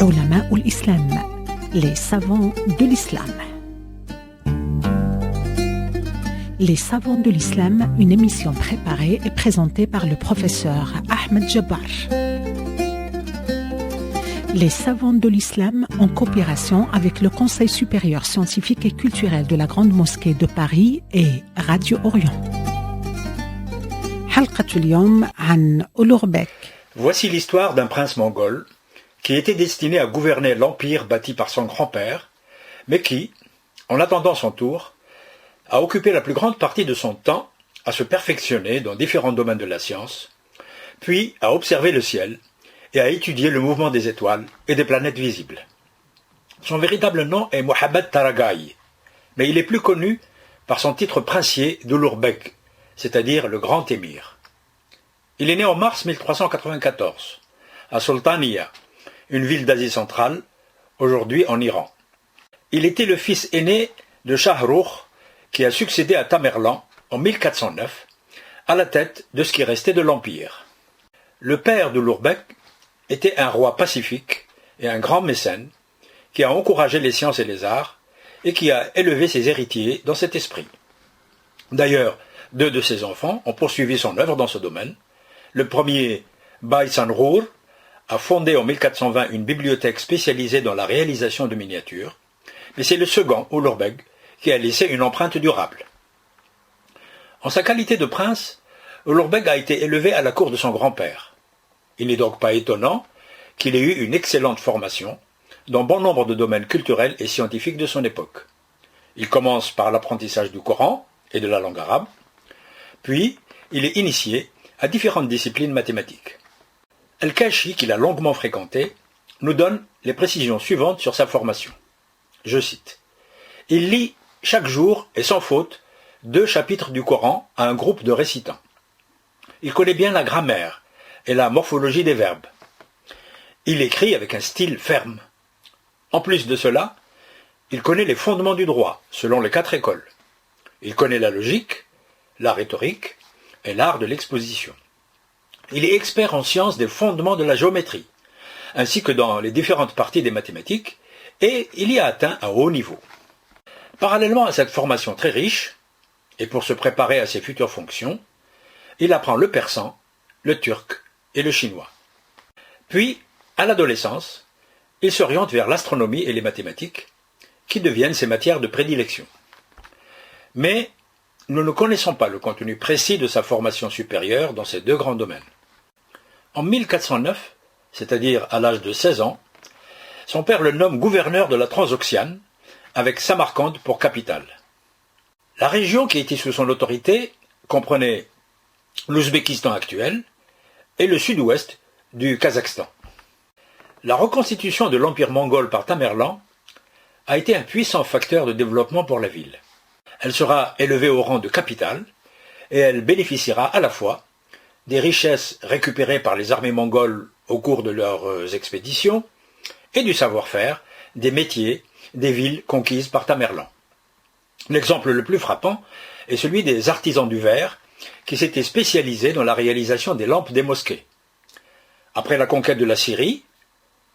علماء الإسلام, les savants de l'islam. Les savants de l'islam, une émission préparée et présentée par le professeur Ahmed Jabbar. Les savants de l'islam en coopération avec le Conseil supérieur scientifique et culturel de la Grande Mosquée de Paris et Radio Orient. حلقة اليوم عن أولغبek. Voici l'histoire d'un prince mongol qui était destiné à gouverner l'empire bâti par son grand-père, mais qui, en attendant son tour, a occupé la plus grande partie de son temps à se perfectionner dans différents domaines de la science, puis à observer le ciel et à étudier le mouvement des étoiles et des planètes visibles. Son véritable nom est Mohammad Taraghai, mais il est plus connu par son titre princier d'Ouloughbek, c'est-à-dire le grand émir. Il est né en mars 1394, à Sultaniya, une ville d'Asie centrale, aujourd'hui en Iran. Il était le fils aîné de Shahrukh, qui a succédé à Tamerlan en 1409, à la tête de ce qui restait de l'Empire. Le père d'Ouloughbek était un roi pacifique et un grand mécène, qui a encouragé les sciences et les arts, et qui a élevé ses héritiers dans cet esprit. D'ailleurs, 2 de ses enfants ont poursuivi son œuvre dans ce domaine. Le premier, Bai Sanrour, a fondé en 1420 une bibliothèque spécialisée dans la réalisation de miniatures, mais c'est le second, Ouloughbek, qui a laissé une empreinte durable. En sa qualité de prince, Ouloughbek a été élevé à la cour de son grand-père. Il n'est donc pas étonnant qu'il ait eu une excellente formation dans bon nombre de domaines culturels et scientifiques de son époque. Il commence par l'apprentissage du Coran et de la langue arabe, puis il est initié à différentes disciplines mathématiques. Al-Kashi, qu'il a longuement fréquenté, nous donne les précisions suivantes sur sa formation. Je cite. Il lit chaque jour et sans faute 2 chapitres du Coran à un groupe de récitants. Il connaît bien la grammaire et la morphologie des verbes. Il écrit avec un style ferme. En plus de cela, il connaît les fondements du droit, selon les 4 écoles. Il connaît la logique, la rhétorique et l'art de l'exposition. Il est expert en sciences des fondements de la géométrie, ainsi que dans les différentes parties des mathématiques, et il y a atteint un haut niveau. Parallèlement à cette formation très riche, et pour se préparer à ses futures fonctions, il apprend le persan, le turc et le chinois. Puis, à l'adolescence, il s'oriente vers l'astronomie et les mathématiques, qui deviennent ses matières de prédilection. Mais nous ne connaissons pas le contenu précis de sa formation supérieure dans ces 2 grands domaines. En 1409, c'est-à-dire à l'âge de 16 ans, son père le nomme gouverneur de la Transoxiane, avec Samarcande pour capitale. La région qui était sous son autorité comprenait l'Ouzbékistan actuel et le sud-ouest du Kazakhstan. La reconstitution de l'empire mongol par Tamerlan a été un puissant facteur de développement pour la ville. Elle sera élevée au rang de capitale et elle bénéficiera à la fois des richesses récupérées par les armées mongoles au cours de leurs expéditions et du savoir-faire, des métiers, des villes conquises par Tamerlan. L'exemple le plus frappant est celui des artisans du verre qui s'étaient spécialisés dans la réalisation des lampes des mosquées. Après la conquête de la Syrie,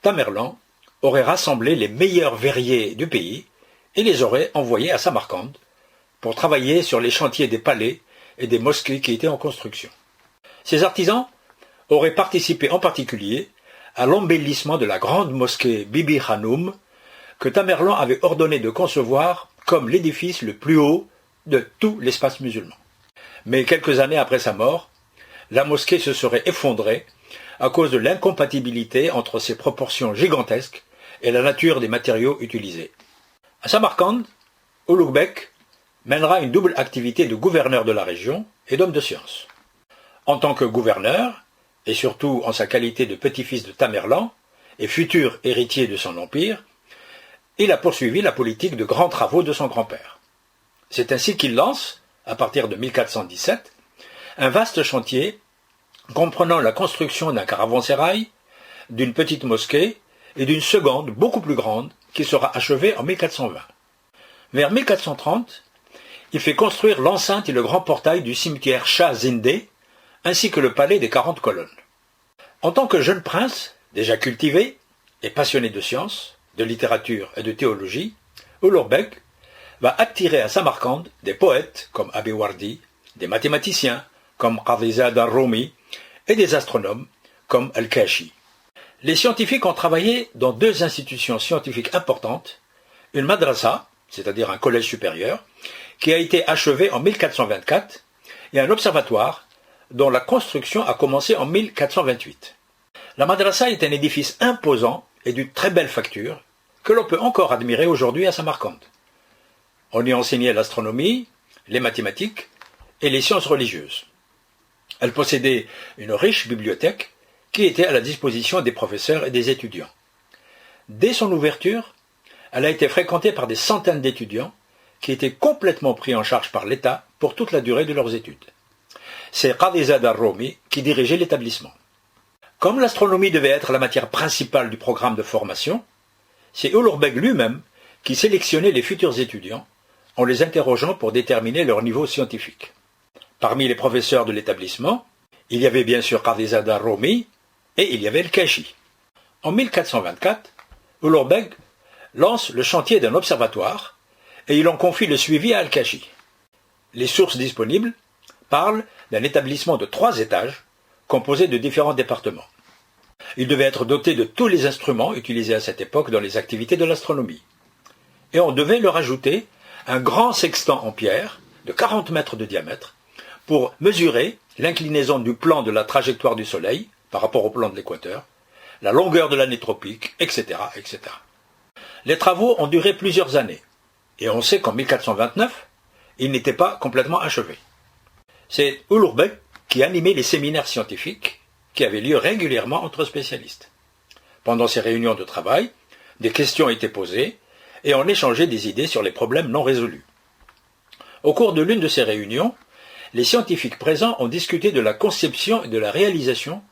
Tamerlan aurait rassemblé les meilleurs verriers du pays et les aurait envoyés à Samarcande pour travailler sur les chantiers des palais et des mosquées qui étaient en construction. Ces artisans auraient participé en particulier à l'embellissement de la grande mosquée Bibi Hanoum que Tamerlan avait ordonné de concevoir comme l'édifice le plus haut de tout l'espace musulman. Mais quelques années après sa mort, la mosquée se serait effondrée à cause de l'incompatibilité entre ses proportions gigantesques et la nature des matériaux utilisés. À Samarcande, Ouloughbek mènera une double activité de gouverneur de la région et d'homme de science. En tant que gouverneur, et surtout en sa qualité de petit-fils de Tamerlan et futur héritier de son empire, il a poursuivi la politique de grands travaux de son grand-père. C'est ainsi qu'il lance, à partir de 1417, un vaste chantier comprenant la construction d'un caravansérail, d'une petite mosquée et d'une seconde beaucoup plus grande qui sera achevée en 1420. Vers 1430, il fait construire l'enceinte et le grand portail du cimetière Shah Zindé, ainsi que le palais des 40 colonnes. En tant que jeune prince, déjà cultivé, et passionné de sciences, de littérature et de théologie, Ulugh Beg va attirer à Samarcande des poètes comme Abiwardi, des mathématiciens comme Qadizad al-Rumi et des astronomes comme Al-Kashi. Les scientifiques ont travaillé dans deux institutions scientifiques importantes, une madrasa, c'est-à-dire un collège supérieur, qui a été achevé en 1424, et un observatoire dont la construction a commencé en 1428. La madrasa est un édifice imposant et d'une très belle facture que l'on peut encore admirer aujourd'hui à Samarcande. On y enseignait l'astronomie, les mathématiques et les sciences religieuses. Elle possédait une riche bibliothèque qui était à la disposition des professeurs et des étudiants. Dès son ouverture, elle a été fréquentée par des centaines d'étudiants qui étaient complètement pris en charge par l'État pour toute la durée de leurs études. C'est Qadizad al-Rumi qui dirigeait l'établissement. Comme l'astronomie devait être la matière principale du programme de formation, c'est Ulugh Beg lui-même qui sélectionnait les futurs étudiants en les interrogeant pour déterminer leur niveau scientifique. Parmi les professeurs de l'établissement, il y avait bien sûr Qadizad al-Rumi et il y avait Al-Kashi. En 1424, Ulugh Beg lance le chantier d'un observatoire et il en confie le suivi à Al-Kashi. Les sources disponibles parlent d'un établissement de 3 étages composé de différents départements. Il devait être doté de tous les instruments utilisés à cette époque dans les activités de l'astronomie. Et on devait leur ajouter un grand sextant en pierre de 40 mètres de diamètre pour mesurer l'inclinaison du plan de la trajectoire du Soleil par rapport au plan de l'équateur, la longueur de l'année tropique, etc., etc. Les travaux ont duré plusieurs années, et on sait qu'en 1429, ils n'étaient pas complètement achevés. C'est Ulugh Beg qui animait les séminaires scientifiques qui avaient lieu régulièrement entre spécialistes. Pendant ces réunions de travail, des questions étaient posées et on échangeait des idées sur les problèmes non résolus. Au cours de l'une de ces réunions, les scientifiques présents ont discuté de la conception et de la réalisation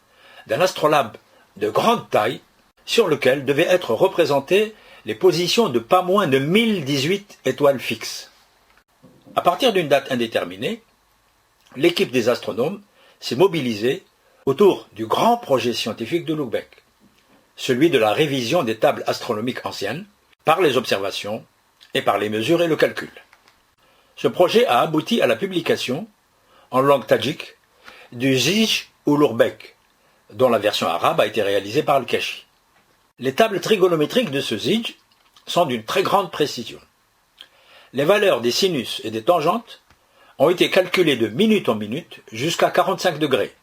d'un astrolabe de grande taille sur lequel devaient être représentées les positions de pas moins de 1018 étoiles fixes. À partir d'une date indéterminée, l'équipe des astronomes s'est mobilisée autour du grand projet scientifique de Ulugh Beg, celui de la révision des tables astronomiques anciennes par les observations et par les mesures et le calcul. Ce projet a abouti à la publication, en langue tadjik, du Zij Ulugh Beg, dont la version arabe a été réalisée par Al-Kashi. Les tables trigonométriques de ce Zij sont d'une très grande précision. Les valeurs des sinus et des tangentes ont été calculées de minute en minute jusqu'à 45 degrés,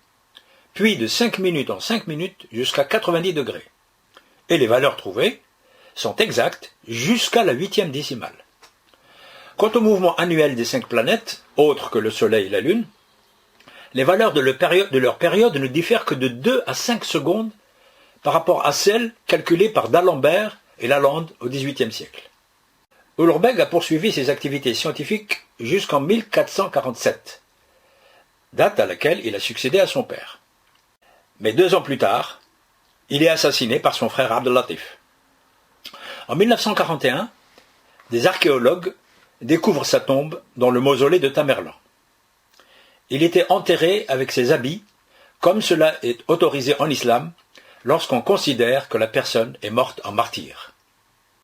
puis de 5 minutes en 5 minutes jusqu'à 90 degrés. Et les valeurs trouvées sont exactes jusqu'à la 8e décimale. Quant au mouvement annuel des 5 planètes, autres que le Soleil et la Lune, les valeurs de leur période ne diffèrent que de 2 à 5 secondes par rapport à celles calculées par D'Alembert et Lalande au XVIIIe siècle. Ulugh Beg a poursuivi ses activités scientifiques jusqu'en 1447, date à laquelle il a succédé à son père. Mais 2 ans plus tard, il est assassiné par son frère Abd al-Latif. En 1941, des archéologues découvrent sa tombe dans le mausolée de Tamerlan. Il était enterré avec ses habits, comme cela est autorisé en islam lorsqu'on considère que la personne est morte en martyr.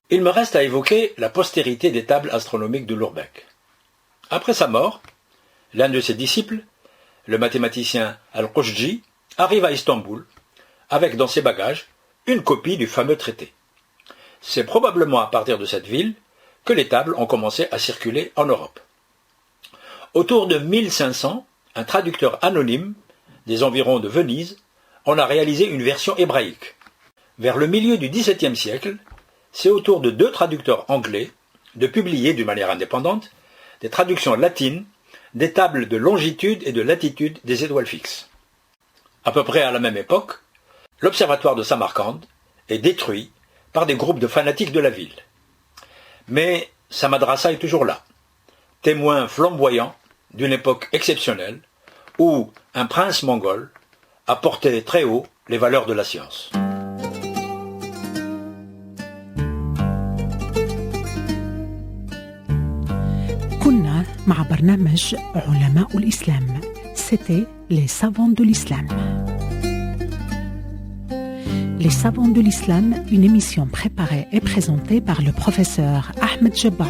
Il me reste à évoquer la postérité des tables astronomiques d'Ulugh Beg. Après sa mort, l'un de ses disciples, le mathématicien Al-Qushji, arrive à Istanbul avec dans ses bagages une copie du fameux traité. C'est probablement à partir de cette ville que les tables ont commencé à circuler en Europe. Autour de 1500, un traducteur anonyme des environs de Venise en a réalisé une version hébraïque. Vers le milieu du XVIIe siècle, c'est au tour de 2 traducteurs anglais de publier d'une manière indépendante des traductions latines des tables de longitude et de latitude des étoiles fixes. À peu près à la même époque, l'observatoire de Samarcande est détruit par des groupes de fanatiques de la ville. Mais sa madrasa est toujours là, témoin flamboyant d'une époque exceptionnelle où un prince mongol a porté très haut les valeurs de la science. كنا مع برنامج علماء الإسلام. C'était les savants de l'islam. Les savants de l'islam, une émission préparée et présentée par le professeur Ahmed Jabbar.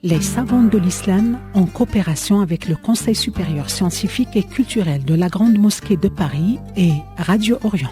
Les savants de l'islam, en coopération avec le Conseil supérieur scientifique et culturel de la Grande Mosquée de Paris et Radio Orient.